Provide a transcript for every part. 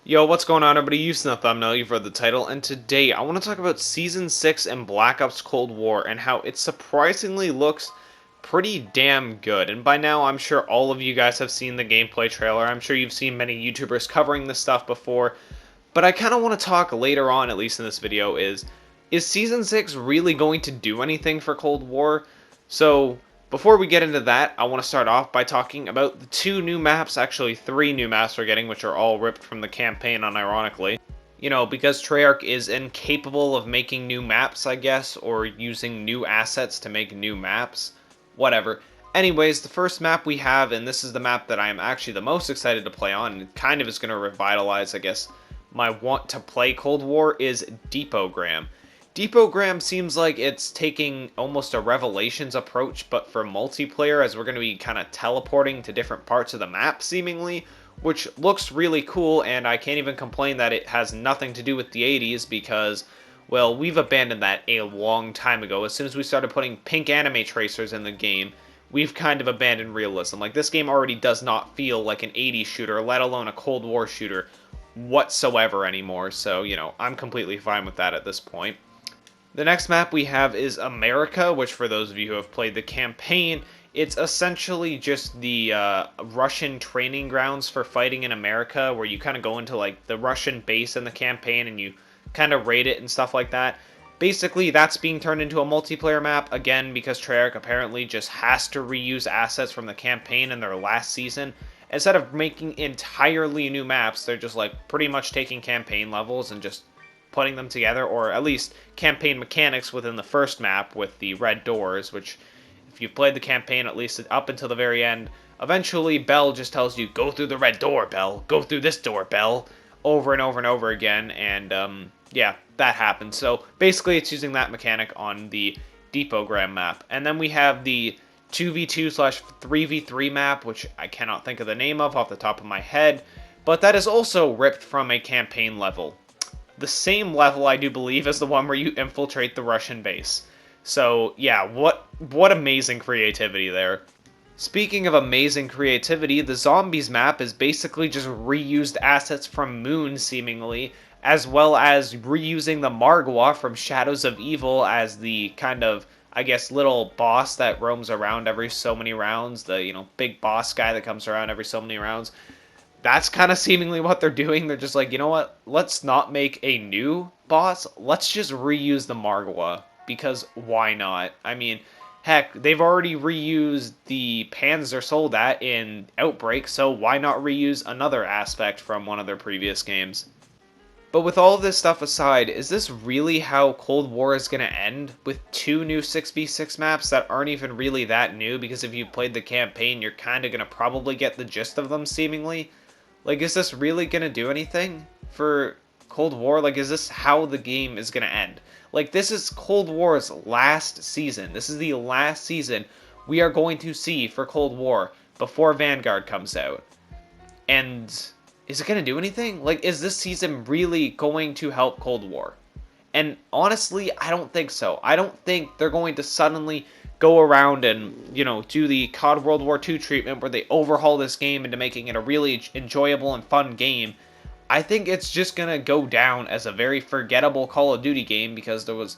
Yo, what's going on, everybody? You've seen the thumbnail, you've read the title, and today I want to talk about Season 6 and Black Ops Cold War and how it surprisingly looks pretty damn good. And by now, I'm sure all of you guys have seen the gameplay trailer. I'm sure you've seen many YouTubers covering this stuff before. But I kind of want to talk later on, at least in this video, is Season 6 really going to do anything for Cold War? So, before we get into that, I want to start off by talking about the two new maps, actually three new maps we're getting, which are all ripped from the campaign, unironically. You know, because Treyarch is incapable of making new maps, I guess, or using new assets to make new maps. Whatever. Anyways, the first map we have, and this is the map that I am actually the most excited to play on, and kind of is going to revitalize, I guess, my want to play Cold War, is Depogram. Depogram seems like it's taking almost a Revelations approach, but for multiplayer, as we're going to be kind of teleporting to different parts of the map, seemingly, which looks really cool, and I can't even complain that it has nothing to do with the 80s, because, well, we've abandoned that a long time ago. As soon as we started putting pink anime tracers in the game, we've kind of abandoned realism. Like, this game already does not feel like an 80s shooter, let alone a Cold War shooter, whatsoever anymore, so, you know, I'm completely fine with that at this point. The next map we have is America, which for those of you who have played the campaign, it's essentially just the Russian training grounds for fighting in America, where you kind of go into like the Russian base in the campaign and you kind of raid it and stuff like that. Basically, that's being turned into a multiplayer map, again, because Treyarch apparently just has to reuse assets from the campaign in their last season. Instead of making entirely new maps, they're just like pretty much taking campaign levels and just putting them together, or at least campaign mechanics within the first map with the red doors, which, if you've played the campaign at least up until the very end, eventually Bell just tells you, go through the red door, Bell, go through this door, Bell, over and over and over again, and yeah, that happens. So basically it's using that mechanic on the Depogram map. And then we have the 2v2 slash 3v3 map, which I cannot think of the name of off the top of my head, but that is also ripped from a campaign level. The same level, I do believe, as the one where you infiltrate the Russian base. So, yeah, what amazing creativity there. Speaking of amazing creativity, the Zombies map is basically just reused assets from Moon, seemingly, as well as reusing the Margwa from Shadows of Evil as the kind of, I guess, little boss that roams around every so many rounds, the, you know, big boss guy that comes around every so many rounds. That's kind of seemingly what they're doing. They're just like, you know what? Let's not make a new boss. Let's just reuse the Margwa, because why not? I mean, heck, they've already reused the Panzer Soldat in Outbreak, so why not reuse another aspect from one of their previous games? But with all of this stuff aside, is this really how Cold War is going to end? With two new 6v6 maps that aren't even really that new, because if you played the campaign, you're kind of going to probably get the gist of them, seemingly? Like, is this really going to do anything for Cold War? Like, is this how the game is going to end? Like, this is Cold War's last season. This is the last season we are going to see for Cold War before Vanguard comes out. And is it going to do anything? Like, is this season really going to help Cold War? And honestly, I don't think so. I don't think they're going to suddenly go around and, you know, do the COD World War II treatment where they overhaul this game into making it a really enjoyable and fun game. I think it's just going to go down as a very forgettable Call of Duty game, because there was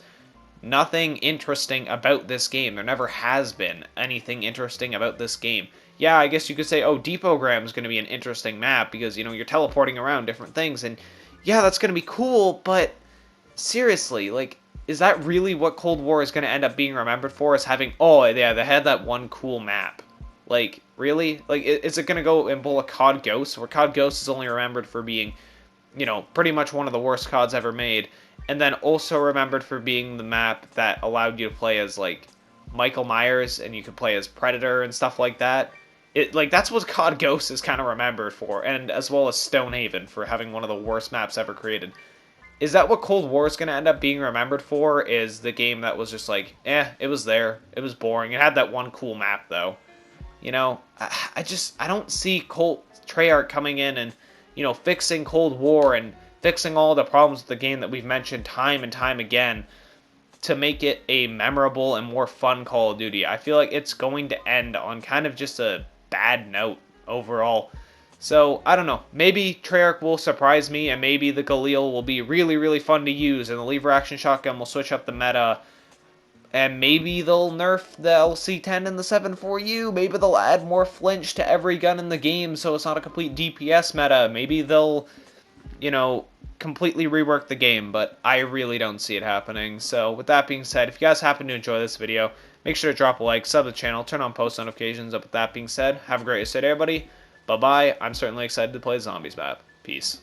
nothing interesting about this game. There never has been anything interesting about this game. Yeah, I guess you could say, oh, Depogram is going to be an interesting map because, you know, you're teleporting around different things, and yeah, that's going to be cool, but seriously, like, is that really what Cold War is going to end up being remembered for? Is having, oh, yeah, they had that one cool map. Like, really? Like, is it going to go in bowl of COD Ghosts, where COD Ghosts is only remembered for being, you know, pretty much one of the worst CODs ever made, and then also remembered for being the map that allowed you to play as, like, Michael Myers, and you could play as Predator and stuff like that? Like, that's what COD Ghosts is kind of remembered for, and as well as Stonehaven for having one of the worst maps ever created. Is that what Cold War is going to end up being remembered for? Is the game that was just like, it was there. It was boring. It had that one cool map, though. You know, I don't see Treyarch coming in and, you know, fixing Cold War and fixing all the problems with the game that we've mentioned time and time again to make it a memorable and more fun Call of Duty. I feel like it's going to end on kind of just a bad note overall. So, I don't know. Maybe Treyarch will surprise me, and maybe the Galil will be really, really fun to use, and the lever action shotgun will switch up the meta. And maybe they'll nerf the LC-10 and the 7.4U. Maybe they'll add more flinch to every gun in the game so it's not a complete DPS meta. Maybe they'll, completely rework the game, but I really don't see it happening. So with that being said, if you guys happen to enjoy this video, make sure to drop a like, sub the channel, turn on post notifications. But with that being said, have a great day, everybody. Bye-bye. I'm certainly excited to play Zombies map. Peace.